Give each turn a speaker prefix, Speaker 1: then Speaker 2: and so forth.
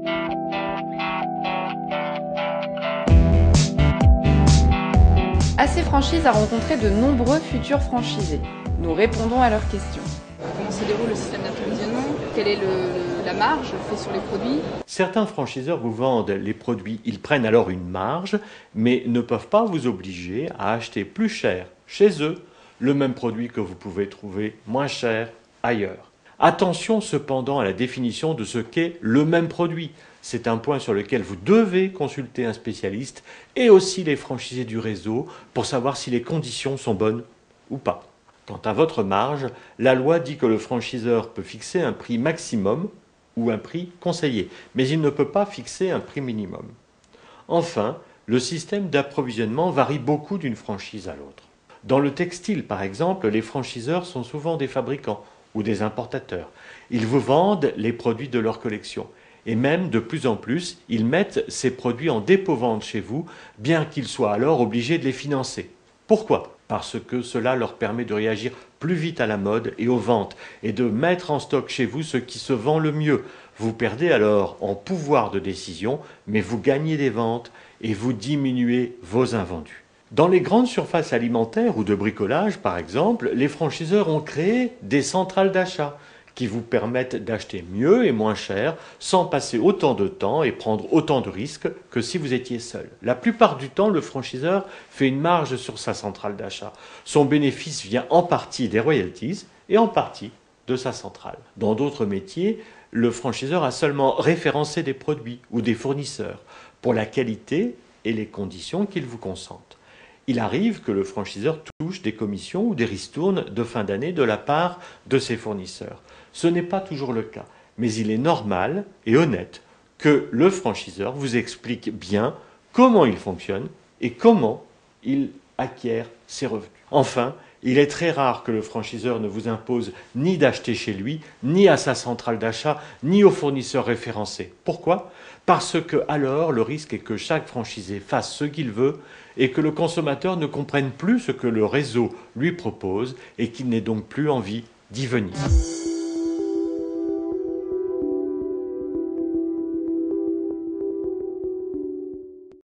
Speaker 1: AC Franchise a rencontré de nombreux futurs franchisés. Nous répondons à leurs questions.
Speaker 2: Comment se déroule le système d'approvisionnement? Quelle est la marge faite sur les produits?
Speaker 3: Certains franchiseurs vous vendent les produits, ils prennent alors une marge, mais ne peuvent pas vous obliger à acheter plus cher chez eux le même produit que vous pouvez trouver moins cher ailleurs. Attention cependant à la définition de ce qu'est le même produit. C'est un point sur lequel vous devez consulter un spécialiste et aussi les franchisés du réseau pour savoir si les conditions sont bonnes ou pas. Quant à votre marge, la loi dit que le franchiseur peut fixer un prix maximum ou un prix conseillé, mais il ne peut pas fixer un prix minimum. Enfin, le système d'approvisionnement varie beaucoup d'une franchise à l'autre. Dans le textile, par exemple, les franchiseurs sont souvent des fabricants ou des importateurs. Ils vous vendent les produits de leur collection. Et même, de plus en plus, ils mettent ces produits en dépôt-vente chez vous, bien qu'ils soient alors obligés de les financer. Pourquoi ? Parce que cela leur permet de réagir plus vite à la mode et aux ventes, et de mettre en stock chez vous ce qui se vend le mieux. Vous perdez alors en pouvoir de décision, mais vous gagnez des ventes et vous diminuez vos invendus. Dans les grandes surfaces alimentaires ou de bricolage, par exemple, les franchiseurs ont créé des centrales d'achat qui vous permettent d'acheter mieux et moins cher sans passer autant de temps et prendre autant de risques que si vous étiez seul. La plupart du temps, le franchiseur fait une marge sur sa centrale d'achat. Son bénéfice vient en partie des royalties et en partie de sa centrale. Dans d'autres métiers, le franchiseur a seulement référencé des produits ou des fournisseurs pour la qualité et les conditions qu'il vous consente. Il arrive que le franchiseur touche des commissions ou des ristournes de fin d'année de la part de ses fournisseurs. Ce n'est pas toujours le cas, mais il est normal et honnête que le franchiseur vous explique bien comment il fonctionne et comment il acquiert ses revenus. Enfin, il est très rare que le franchiseur ne vous impose ni d'acheter chez lui, ni à sa centrale d'achat, ni aux fournisseurs référencés. Pourquoi ? Parce que alors le risque est que chaque franchisé fasse ce qu'il veut et que le consommateur ne comprenne plus ce que le réseau lui propose et qu'il n'ait donc plus envie d'y venir.